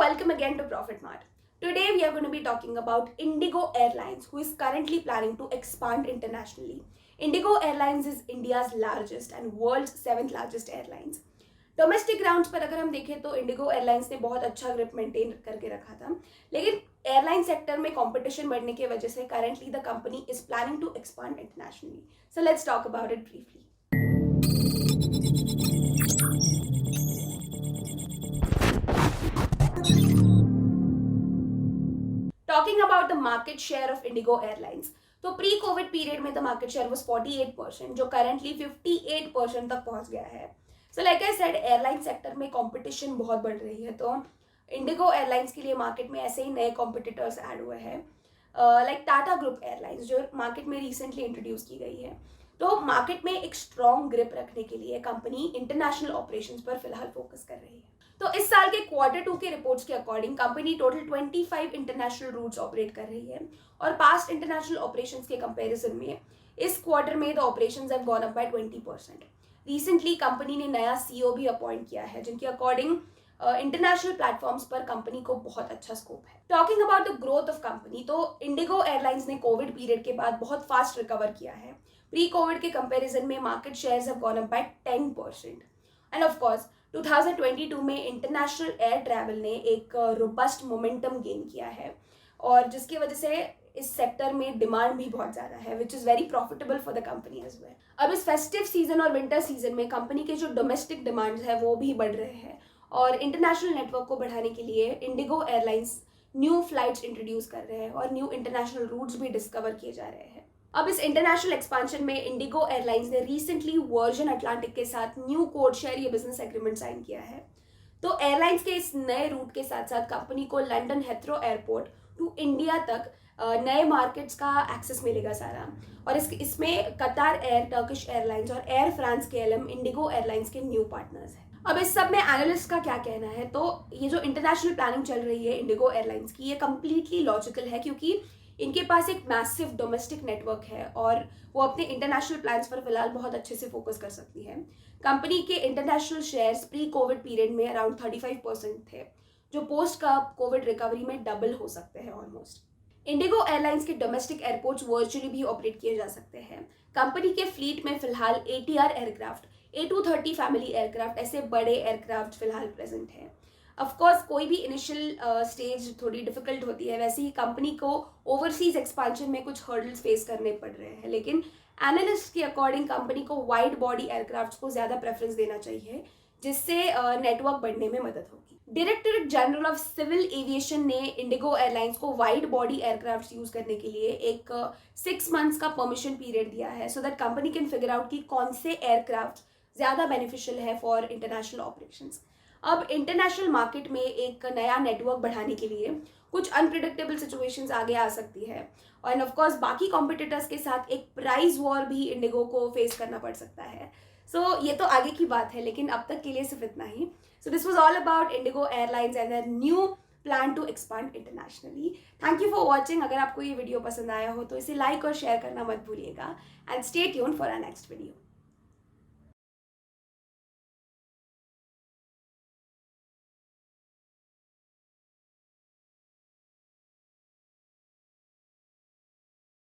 welcome again to Profit Mart. Today we are going to be talking about Indigo Airlines, who is currently planning to expand internationally. Indigo Airlines is India's largest and world's 7th largest airlines. Domestic grounds पर अगर हम देखें तो Indigo Airlines ने बहुत अच्छा grip maintain करके रखा था, लेकिन एयरलाइन सेक्टर में कंपटीशन बढ़ने की वजह से currently the company is planning to expand internationally. So let's talk about it briefly. Talking about the market share of Indigo Airlines, तो प्री कोविड पीरियड में द मार्केट शेयर वाज 48%, जो currently 58% तक पहुंच गया है. So like I said, airline sector में competition बहुत बढ़ रही है, तो इंडिगो एयरलाइंस के लिए मार्केट में ऐसे ही नए कॉम्पिटिटर्स ऐड हुए हैं, लाइक टाटा ग्रुप एयरलाइंस जो मार्केट में रिसेंटली इंट्रोड्यूस की गई है. तो मार्केट में एक स्ट्रॉन्ग ग्रिप रखने के लिए कंपनी इंटरनेशनल ऑपरेशंस पर फिलहाल फोकस कर रही है. तो इस साल के Q2 के रिपोर्ट्स के according company total 25 international routes operate कर रही है, और पास्ट इंटरनेशनल ऑपरेशंस के कंपैरिजन में इस क्वार्टर में the operations have gone up by 20%. Recently company ने नया CEO भी अपॉइंट किया है, जिनके अकॉर्डिंग इंटरनेशनल प्लेटफॉर्म्स पर कंपनी को बहुत अच्छा स्कोप है. Talking about the growth of company, तो इंडिगो एयरलाइंस ने कोविड पीरियड के बाद बहुत फास्ट रिकवर किया है. प्री कोविड के कंपैरिजन में market shares have gone up bye 10%. End of course 2022 में इंटरनेशनल एयर ट्रैवल ने एक रोबस्ट मोमेंटम गेन किया है, और जिसकी वजह से इस सेक्टर में डिमांड भी बहुत ज़्यादा है, which is very profitable for the company as well. अब इस फेस्टिव सीजन और विंटर सीजन में कंपनी के जो डोमेस्टिक डिमांड्स है वो भी बढ़ रहे हैं, और इंटरनेशनल नेटवर्क को बढ़ाने के लिए Indigo airlines new flights introduce कर रहे हैं और न्यू इंटरनेशनल रूट्स भी डिस्कवर किए जा रहे हैं. अब इस इंटरनेशनल एक्सपांशन में इंडिगो एयरलाइंस ने रिसेंटली वर्जिन अटलांटिक के साथ न्यू कोड शेयर या बिजनेस एग्रीमेंट साइन किया है. तो एयरलाइंस के इस नए रूट के साथ साथ कंपनी को London Heathrow airport to India तक नए मार्केट्स का एक्सेस मिलेगा सारा, और इसमें कतार एयर, टर्किश एयरलाइंस और air France KLM Indigo airlines के न्यू पार्टनर्स हैं. अब इस सब में एनालिस्ट का क्या कहना है, तो ये जो इंटरनेशनल प्लानिंग चल रही है इंडिगो एयरलाइंस की, ये कम्प्लीटली लॉजिकल है, क्योंकि इनके पास एक मैसिव डोमेस्टिक नेटवर्क है और वो अपने इंटरनेशनल प्लान्स पर फिलहाल बहुत अच्छे से फोकस कर सकती है. कंपनी के international shares pre covid period में अराउंड 35% थे, जो पोस्ट का कोविड रिकवरी में डबल हो सकते हैं ऑलमोस्ट. इंडिगो एयरलाइंस के डोमेस्टिक एयरपोर्ट्स वर्चुअली भी ऑपरेट किए जा सकते हैं. कंपनी के फ्लीट में फिलहाल ATR aircraft, A230 family aircraft, ऐसे बड़े एयरक्राफ्ट फिलहाल प्रेजेंट हैं. ऑफकोर्स कोई भी इनिशियल स्टेज थोड़ी डिफिकल्ट होती है, वैसे ही कंपनी को ओवरसीज एक्सपांशन में कुछ हर्डल्स फेस करने पड़ रहे हैं, लेकिन एनालिस्ट के अकॉर्डिंग कंपनी को वाइड बॉडी एयरक्राफ्ट को ज़्यादा प्रेफरेंस देना चाहिए, जिससे नेटवर्क बढ़ने में मदद होगी. Directorate General of Civil Aviation ने इंडिगो एयरलाइंस को वाइड बॉडी एयरक्राफ्ट यूज करने के लिए एक 6 मंथ्स का परमिशन पीरियड दिया है, so that company can figure out कि कौन से एयरक्राफ्ट ज़्यादा बेनिफिशियल है फॉर इंटरनेशनल ऑपरेशंस. अब इंटरनेशनल मार्केट में एक नया नेटवर्क बढ़ाने के लिए कुछ अनप्रिडिक्टेबल सिचुएशंस आगे आ सकती है, और ऑफ कोर्स बाकी कॉम्पिटिटर्स के साथ एक प्राइस वॉर भी इंडिगो को फेस करना पड़ सकता है. सो ये तो आगे की बात है, लेकिन अब तक के लिए सिर्फ इतना ही. So this was all about IndiGo airlines and their new plan to expand internationally. Thank you for watching. अगर आपको ये वीडियो पसंद आया हो तो इसे लाइक और शेयर करना मत भूलिएगा, and stay tuned for our next video.